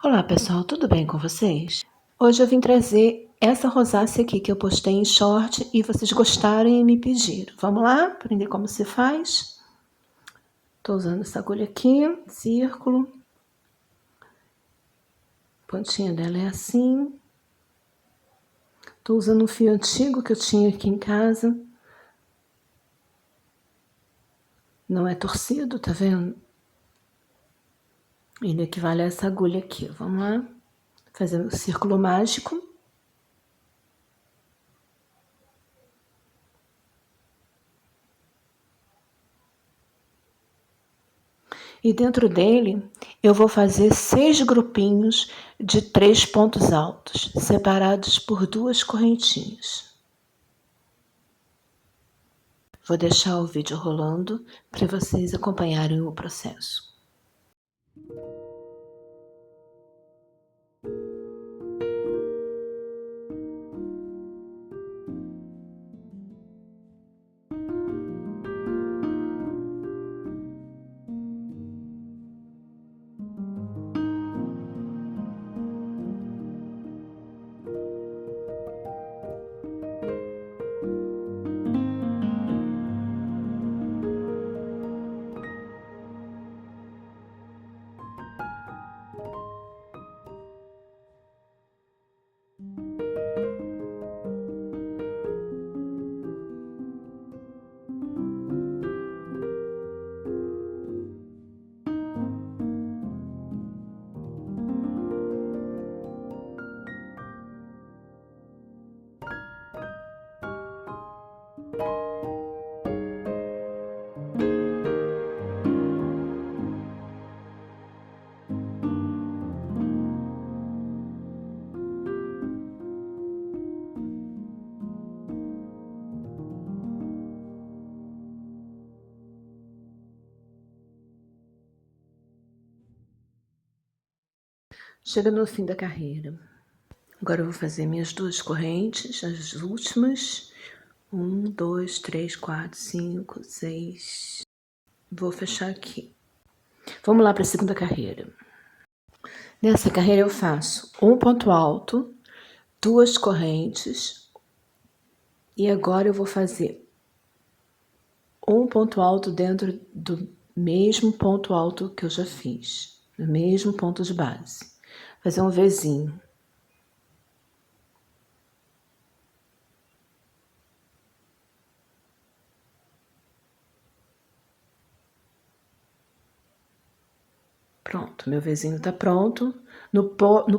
Olá pessoal, tudo bem com vocês? Hoje eu vim trazer essa rosácea aqui que eu postei em short e vocês gostaram e me pediram. Vamos lá aprender como se faz? Tô usando essa agulha aqui, círculo. A pontinha dela é assim. Tô usando um fio antigo que eu tinha aqui em casa. Não é torcido, tá vendo? Ele equivale a essa agulha aqui. Vamos lá? Fazer o círculo mágico. E dentro dele, eu vou fazer 6 grupinhos de 3 pontos altos, separados por 2 correntinhas. Vou deixar o vídeo rolando para vocês acompanharem o processo. Chega no fim da carreira. Agora eu vou fazer minhas 2 correntes, as últimas. 1, 2, 3, 4, 5, 6. Vou fechar aqui. Vamos lá para a segunda carreira. Nessa carreira eu faço um ponto alto, 2 correntes. E agora eu vou fazer um ponto alto dentro do mesmo ponto alto que eu já fiz, no mesmo ponto de base. Fazer um Vzinho. Pronto, meu Vzinho tá pronto. No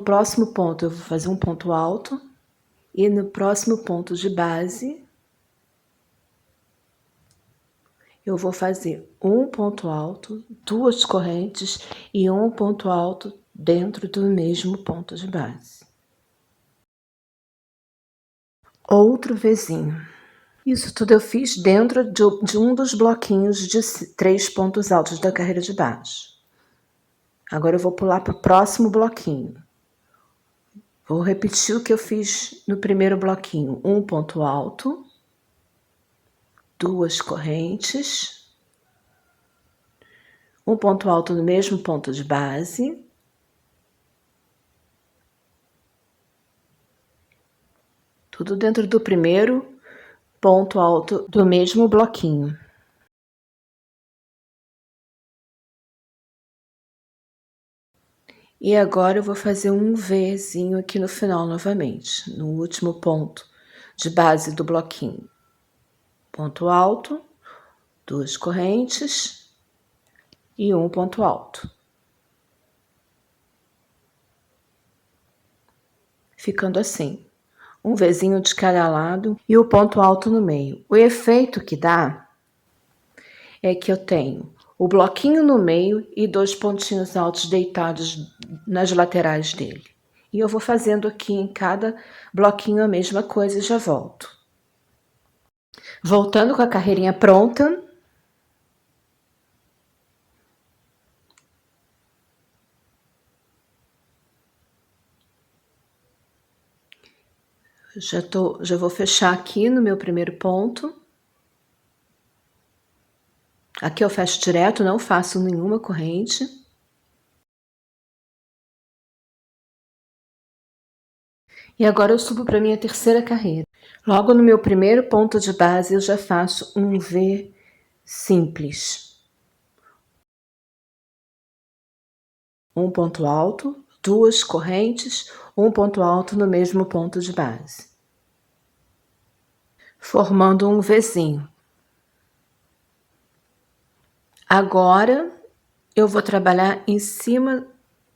próximo ponto eu vou fazer um ponto alto. E no próximo ponto de base, eu vou fazer um ponto alto, 2 correntes e um ponto alto dentro do mesmo ponto de base. Outro Vzinho. Isso tudo eu fiz dentro de um dos bloquinhos de 3 pontos altos da carreira de baixo. Agora eu vou pular para o próximo bloquinho. Vou repetir o que eu fiz no primeiro bloquinho. Um ponto alto, 2 correntes, um ponto alto no mesmo ponto de base, tudo dentro do primeiro ponto alto do mesmo bloquinho. E agora eu vou fazer um Vzinho aqui no final novamente, no último ponto de base do bloquinho. Ponto alto, 2 correntes e um ponto alto. Ficando assim, um Vzinho de cada lado e o ponto alto no meio. O efeito que dá é que eu tenho o bloquinho no meio e 2 pontinhos altos deitados nas laterais dele. E eu vou fazendo aqui em cada bloquinho a mesma coisa e já volto. Voltando com a carreirinha pronta. Já vou fechar aqui no meu primeiro ponto. Aqui eu fecho direto, não faço nenhuma corrente. E agora eu subo para minha terceira carreira. Logo no meu primeiro ponto de base, eu já faço um V simples. Um ponto alto, duas correntes, um ponto alto no mesmo ponto de base, formando um Vzinho. Agora eu vou trabalhar em cima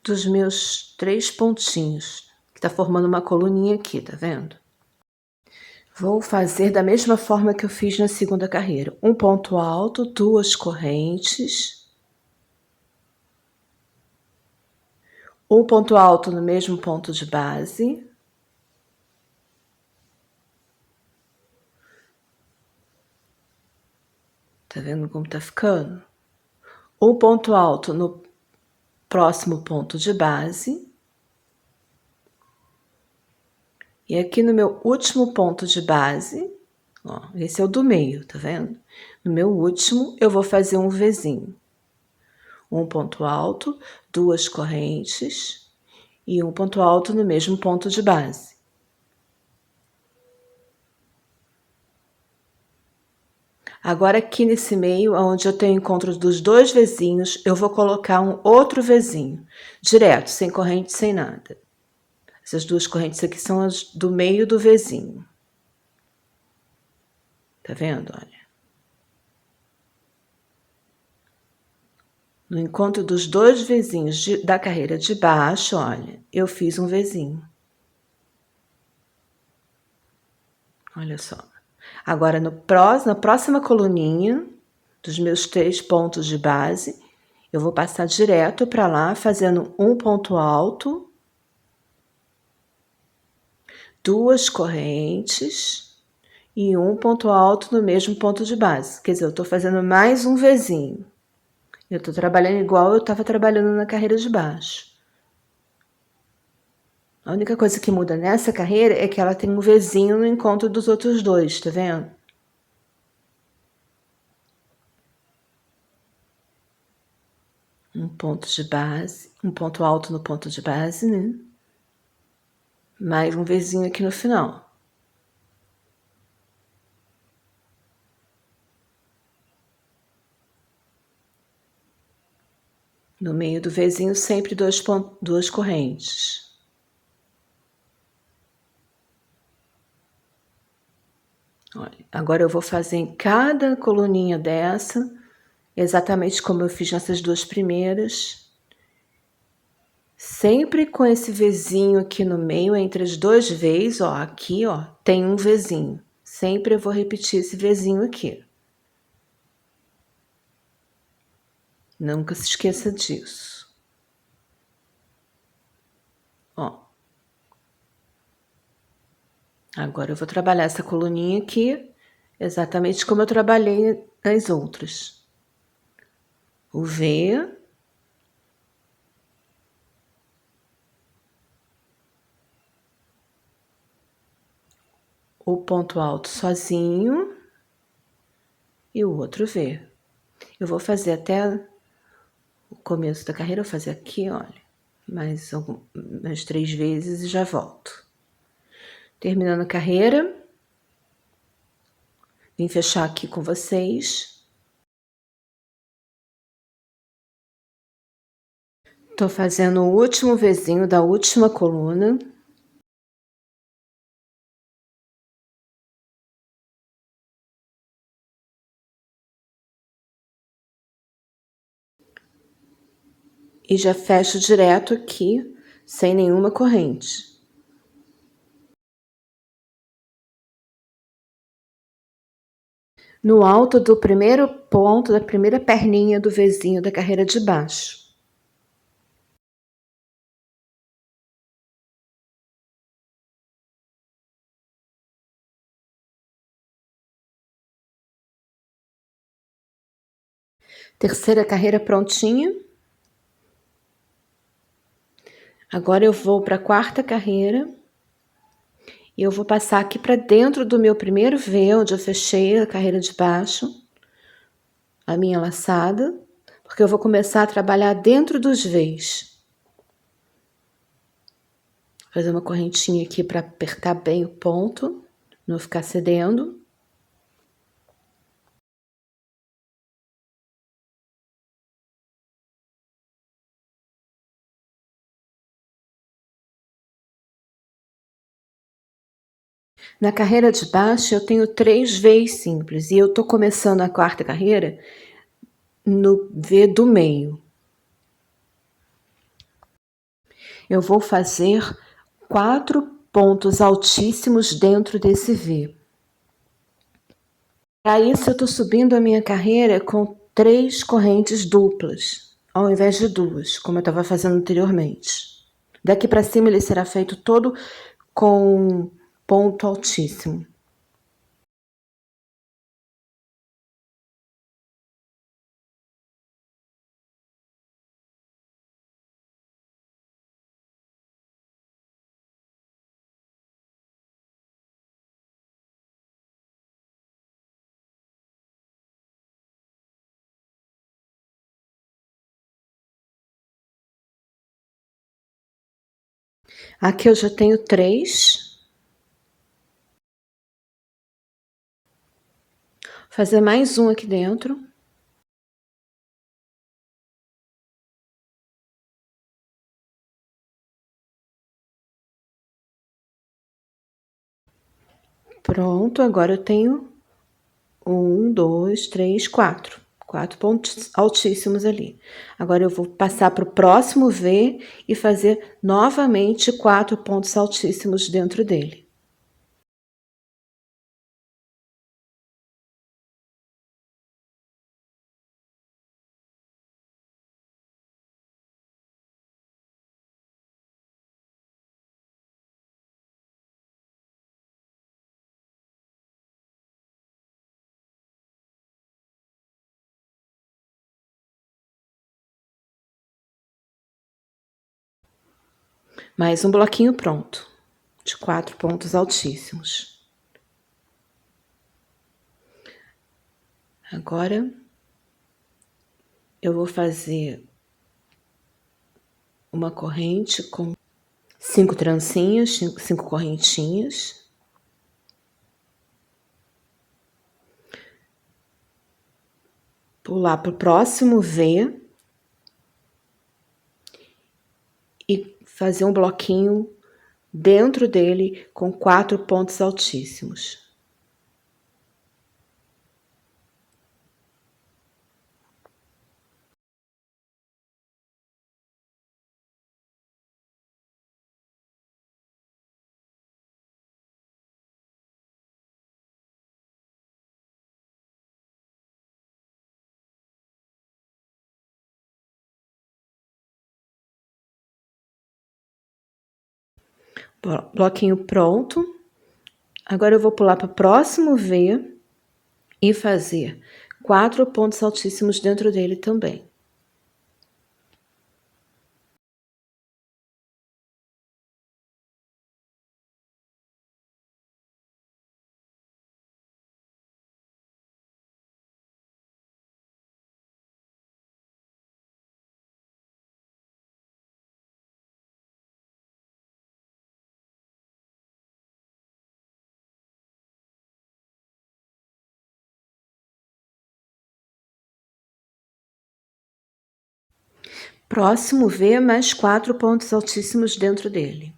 dos meus 3 pontinhos, que tá formando uma coluninha aqui, tá vendo? Vou fazer da mesma forma que eu fiz na segunda carreira. Um ponto alto, duas correntes, um ponto alto no mesmo ponto de base, tá vendo como tá ficando? Um ponto alto no próximo ponto de base. E aqui no meu último ponto de base, ó, esse é o do meio, tá vendo? No meu último, eu vou fazer um Vzinho. Um ponto alto, duas correntes e um ponto alto no mesmo ponto de base. Agora aqui nesse meio, onde eu tenho encontro dos dois Vzinhos, eu vou colocar um outro Vzinho, direto, sem corrente, sem nada. Essas duas correntes aqui são as do meio do Vzinho. Tá vendo? Olha. No encontro dos dois Vzinhos da carreira de baixo, olha, eu fiz um Vzinho. Olha só. Agora, na próxima coluninha dos meus 3 pontos de base, eu vou passar direto para lá, fazendo um ponto alto, duas correntes e um ponto alto no mesmo ponto de base. Quer dizer, eu estou fazendo mais um Vzinho. Eu estou trabalhando igual eu estava trabalhando na carreira de baixo. A única coisa que muda nessa carreira é que ela tem um Vzinho no encontro dos outros dois, tá vendo? Um ponto de base, um ponto alto no ponto de base, né? Mais um Vzinho aqui no final. No meio do Vzinho, sempre duas correntes. Olha, agora eu vou fazer em cada coluninha dessa, exatamente como eu fiz nessas duas primeiras. Sempre com esse Vzinho aqui no meio, entre as duas Vs, ó, aqui, ó, tem um Vzinho. Sempre eu vou repetir esse Vzinho aqui. Nunca se esqueça disso. Ó. Agora eu vou trabalhar essa coluninha aqui, exatamente como eu trabalhei nas outras. O V. O ponto alto sozinho. E o outro V. Eu vou fazer até o começo da carreira, eu vou fazer aqui, olha, mais 3 vezes e já volto. Terminando a carreira, vim fechar aqui com vocês. Tô fazendo o último Vzinho da última coluna. E já fecho direto aqui, sem nenhuma corrente. No alto do primeiro ponto, da primeira perninha do Vzinho da carreira de baixo. Terceira carreira prontinha. Agora eu vou para a quarta carreira. E eu vou passar aqui para dentro do meu primeiro V, onde eu fechei a carreira de baixo, a minha laçada, porque eu vou começar a trabalhar dentro dos Vs. Fazer uma correntinha aqui para apertar bem o ponto, não ficar cedendo. Na carreira de baixo eu tenho 3 Vs simples e eu tô começando a quarta carreira no V do meio. Eu vou fazer 4 pontos altíssimos dentro desse V. Para isso eu tô subindo a minha carreira com 3 correntes duplas, ao invés de 2, como eu estava fazendo anteriormente. Daqui para cima ele será feito todo com ponto altíssimo. Aqui eu já tenho 3. Fazer mais um aqui dentro. Pronto, agora eu tenho 1, 2, 3, 4. 4 pontos altíssimos ali. Agora eu vou passar para o próximo V e fazer novamente 4 pontos altíssimos dentro dele. Mais um bloquinho pronto, de 4 pontos altíssimos. Agora, eu vou fazer uma corrente com 5 trancinhas, 5 correntinhas. Pular para o próximo V e fazer um bloquinho dentro dele com 4 pontos altíssimos. Bloquinho pronto. Agora eu vou pular para o próximo V e fazer 4 pontos altíssimos dentro dele também. Próximo V, mais 4 pontos altíssimos dentro dele.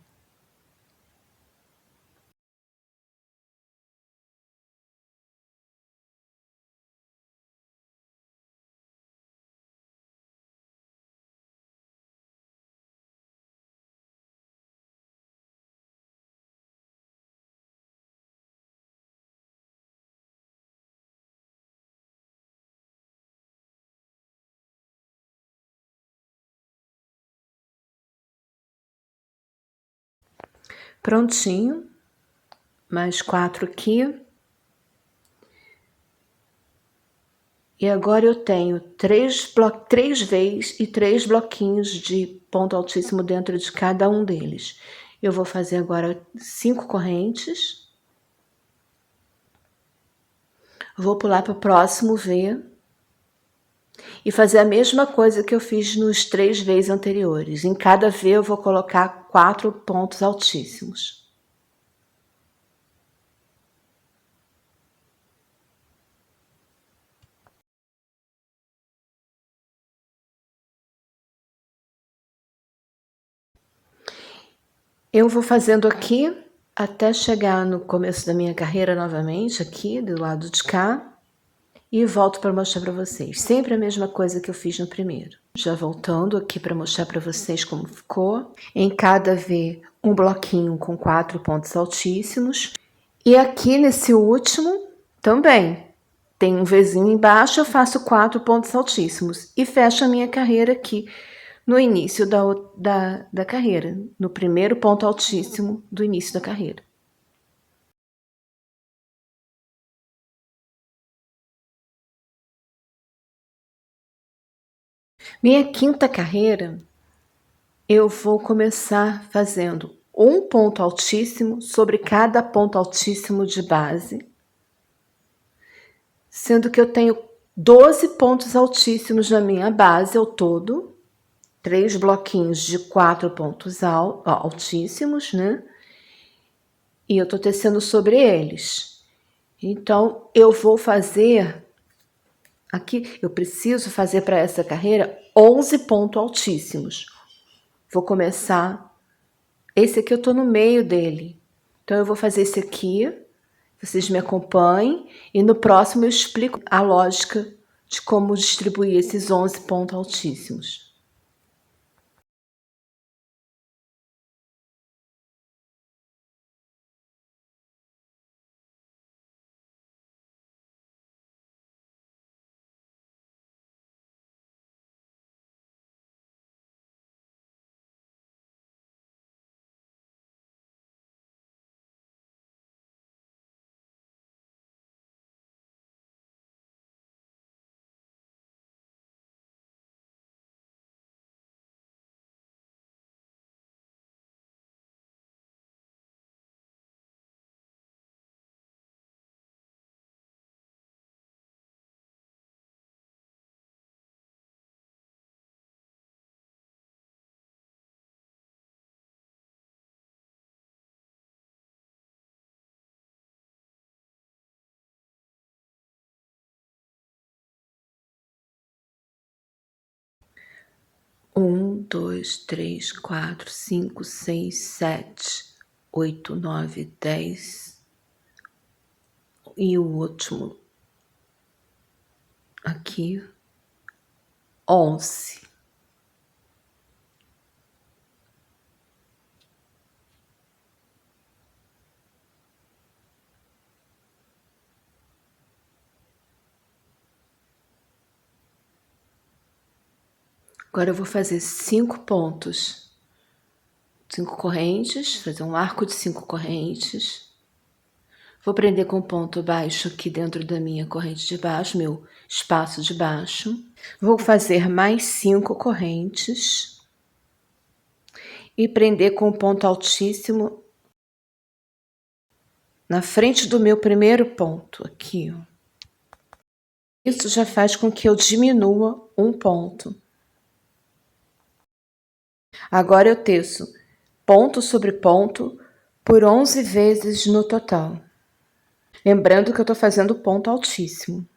Prontinho. Mais 4 aqui. E agora eu tenho 3 Vs e 3 bloquinhos de ponto altíssimo dentro de cada um deles. Eu vou fazer agora 5 correntes. Vou pular para o próximo V E fazer a mesma coisa que eu fiz nos 3 Vs anteriores. Em cada V eu vou colocar 4 pontos altíssimos. Eu vou fazendo aqui até chegar no começo da minha carreira novamente, aqui do lado de cá, e volto para mostrar para vocês. Sempre a mesma coisa que eu fiz no primeiro. Já voltando aqui para mostrar para vocês como ficou. Em cada V, um bloquinho com 4 pontos altíssimos. E aqui nesse último também. Tem um Vzinho embaixo, eu faço 4 pontos altíssimos. E fecho a minha carreira aqui no início da carreira, no primeiro ponto altíssimo do início da carreira. Minha quinta carreira, eu vou começar fazendo um ponto altíssimo sobre cada ponto altíssimo de base, sendo que eu tenho 12 pontos altíssimos na minha base ao todo, 3 bloquinhos de 4 pontos altíssimos, né? E eu tô tecendo sobre eles. Então, eu vou fazer aqui, eu preciso fazer para essa carreira 11 pontos altíssimos. Vou começar, esse aqui eu tô no meio dele. Então, eu vou fazer esse aqui, vocês me acompanhem, e no próximo eu explico a lógica de como distribuir esses 11 pontos altíssimos. Um, dois, três, quatro, cinco, seis, sete, oito, nove, 10. E o último aqui, 11. Agora eu vou fazer 5 pontos, 5 correntes, fazer um arco de 5 correntes. Vou prender com ponto baixo aqui dentro da minha corrente de baixo, meu espaço de baixo. Vou fazer mais 5 correntes e prender com ponto altíssimo na frente do meu primeiro ponto, aqui, ó. Isso já faz com que eu diminua um ponto. Agora eu teço ponto sobre ponto por 11 vezes no total. Lembrando que eu tô fazendo ponto altíssimo.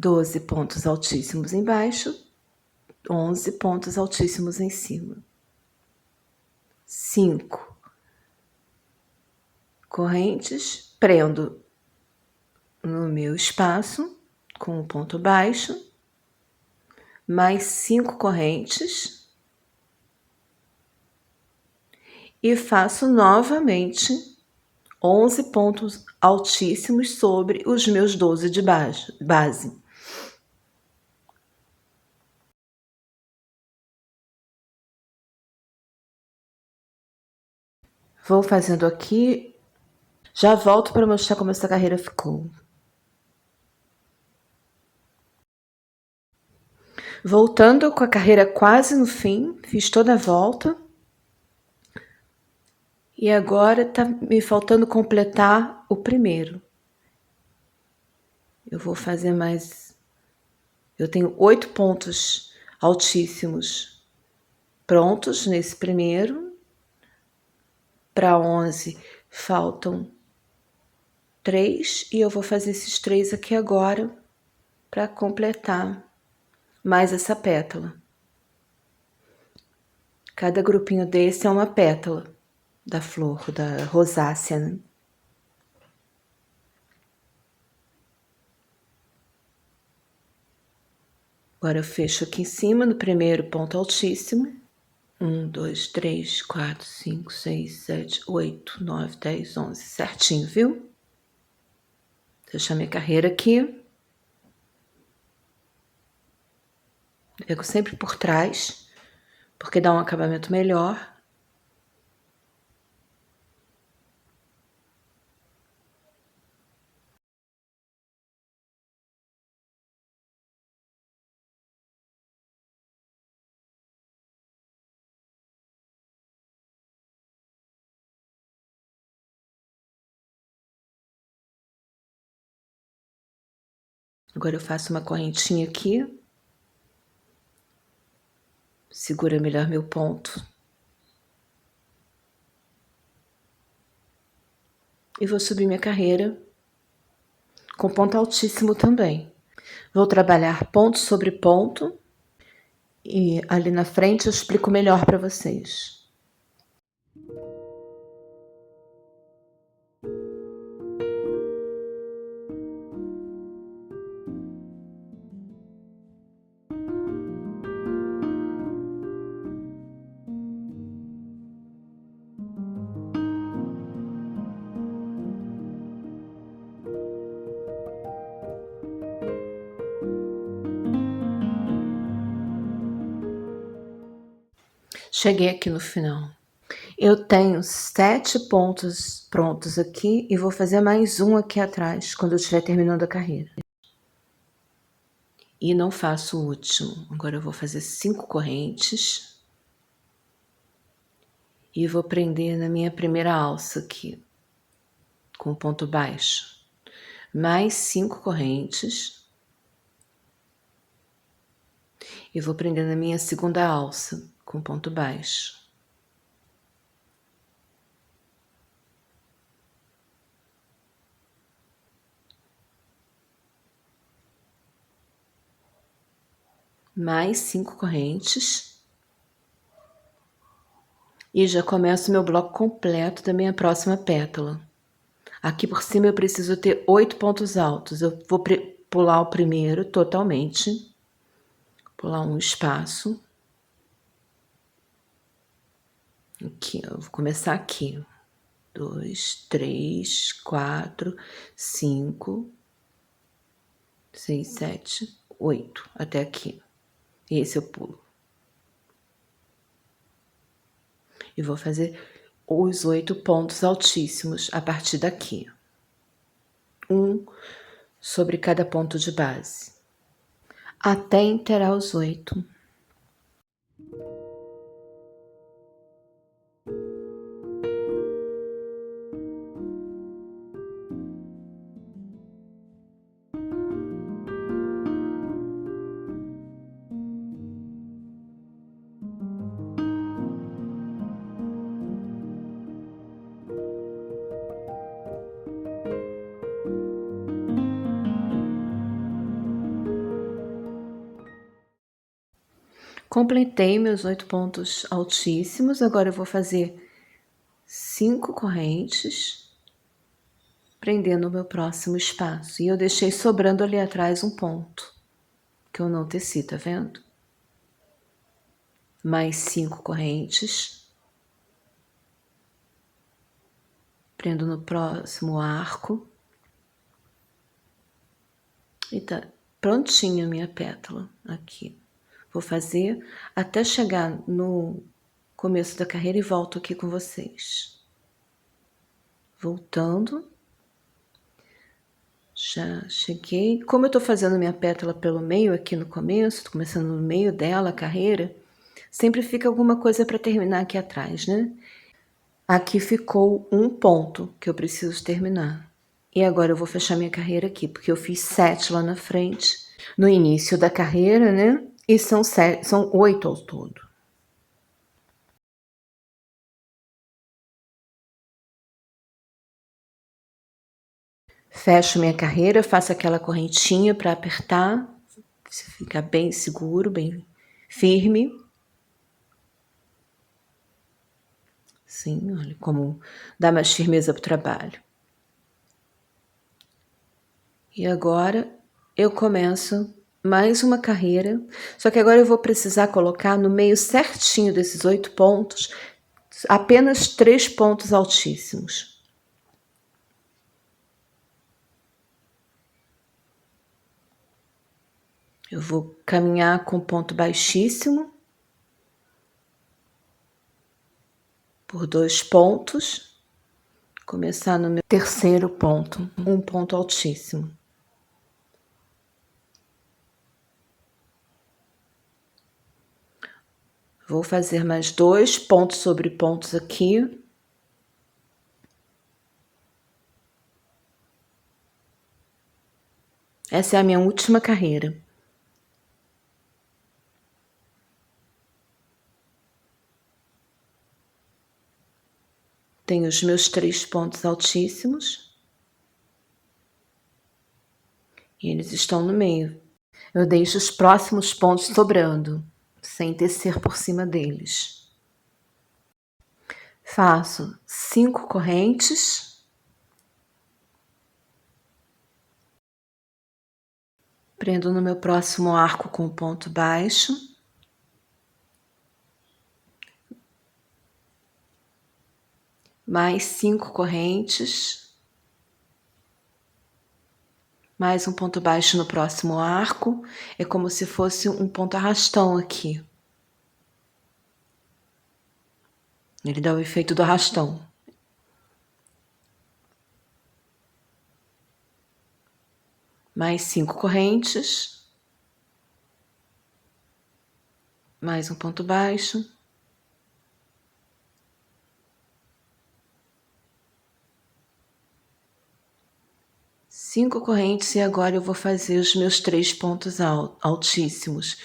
12 pontos altíssimos embaixo, 11 pontos altíssimos em cima. 5 correntes, prendo no meu espaço com um ponto baixo, mais 5 correntes e faço novamente 11 pontos altíssimos sobre os meus 12 de base. Vou fazendo aqui, já volto para mostrar como essa carreira ficou. Voltando com a carreira quase no fim, fiz toda a volta. E agora tá me faltando completar o primeiro. Eu vou fazer mais... Eu tenho 8 pontos altíssimos prontos nesse primeiro. Para 11 faltam 3 e eu vou fazer esses 3 aqui agora para completar mais essa pétala. Cada grupinho desse é uma pétala da flor, da rosácea, né? Agora eu fecho aqui em cima no primeiro ponto altíssimo. 1, 2, 3, 4, 5, 6, 7, 8, 9, 10, 11. Certinho, viu? Deixar minha carreira aqui. Pego sempre por trás, porque dá um acabamento melhor. Agora eu faço uma correntinha aqui. Segura melhor meu ponto. E vou subir minha carreira com ponto altíssimo também. Vou trabalhar ponto sobre ponto. E ali na frente eu explico melhor para vocês. Cheguei aqui no final. Eu tenho 7 pontos prontos aqui e vou fazer mais um aqui atrás, quando eu estiver terminando a carreira. E não faço o último. Agora eu vou fazer 5 correntes. E vou prender na minha primeira alça aqui, com ponto baixo. Mais 5 correntes. E vou prender na minha segunda alça, com ponto baixo. Mais 5 correntes. E já começo meu bloco completo da minha próxima pétala. Aqui por cima eu preciso ter 8 pontos altos. Eu vou pular o primeiro totalmente. Pular um espaço. Aqui, eu vou começar aqui. 2, 3, 4, 5, 6, 7, 8. Até aqui. Esse eu pulo. E vou fazer os 8 pontos altíssimos a partir daqui. Um sobre cada ponto de base. Até inteirar os 8. Completei meus 8 pontos altíssimos, agora eu vou fazer 5 correntes, prendendo o meu próximo espaço. E eu deixei sobrando ali atrás um ponto, que eu não teci, tá vendo? Mais 5 correntes. Prendo no próximo arco. E tá prontinha a minha pétala aqui. Vou fazer até chegar no começo da carreira e volto aqui com vocês. Voltando. Já cheguei. Como eu tô fazendo minha pétala pelo meio aqui no começo, tô começando no meio dela a carreira, sempre fica alguma coisa para terminar aqui atrás, né? Aqui ficou um ponto que eu preciso terminar. E agora eu vou fechar minha carreira aqui, porque eu fiz 7 lá na frente, no início da carreira, né? E são 8 ao todo. Fecho minha carreira, faço aquela correntinha para apertar, ficar bem seguro, bem firme. Sim, olha como dá mais firmeza para o trabalho. E agora eu começo mais uma carreira, só que agora eu vou precisar colocar no meio certinho desses 8 pontos, apenas 3 pontos altíssimos. Eu vou caminhar com ponto baixíssimo por 2 pontos, começar no meu terceiro ponto, um ponto altíssimo. Vou fazer mais 2 pontos sobre pontos aqui. Essa é a minha última carreira. Tenho os meus 3 pontos altíssimos. E eles estão no meio. Eu deixo os próximos pontos sobrando, sem tecer por cima deles. Faço 5 correntes. Prendo no meu próximo arco com ponto baixo. Mais 5 correntes. Mais um ponto baixo no próximo arco. É como se fosse um ponto arrastão aqui. Ele dá o efeito do arrastão. Mais 5 correntes. Mais um ponto baixo. Cinco correntes e agora eu vou fazer os meus 3 pontos altíssimos.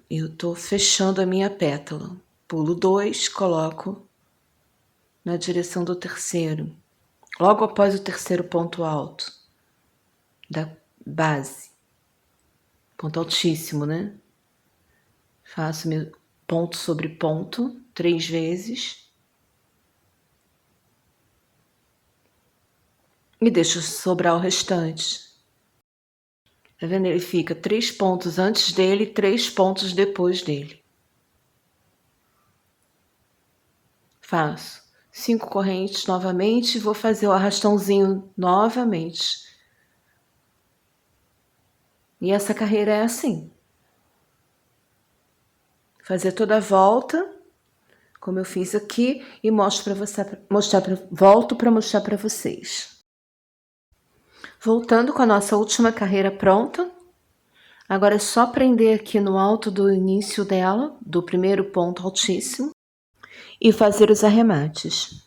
Eu tô fechando a minha pétala. Pulo 2, coloco na direção do terceiro, logo após o terceiro ponto alto da base. Ponto altíssimo, né? Faço meu ponto sobre ponto 3 vezes. E deixo sobrar o restante. Tá vendo? Ele fica 3 pontos antes dele e 3 pontos depois dele. Faço 5 correntes novamente e vou fazer o arrastãozinho novamente. E essa carreira é assim. Fazer toda a volta, como eu fiz aqui, e volto para mostrar para vocês. Voltando com a nossa última carreira pronta. Agora é só prender aqui no alto do início dela, do primeiro ponto altíssimo, e fazer os arremates.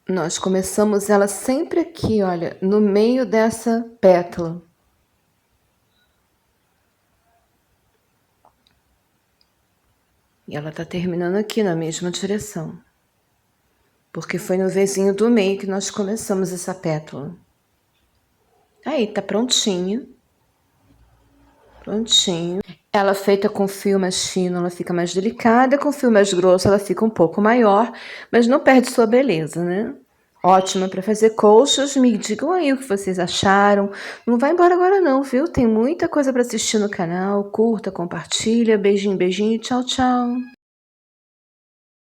Nós começamos ela sempre aqui, olha, no meio dessa pétala. E ela tá terminando aqui na mesma direção. Porque foi no vizinho do meio que nós começamos essa pétala. Aí, tá prontinho. Prontinho. Ela feita com fio mais fino, ela fica mais delicada. Com fio mais grosso, ela fica um pouco maior. Mas não perde sua beleza, né? Ótima para fazer colchas. Me digam aí o que vocês acharam. Não vai embora agora não, viu? Tem muita coisa para assistir no canal. Curta, compartilha. Beijinho, beijinho. Tchau, tchau.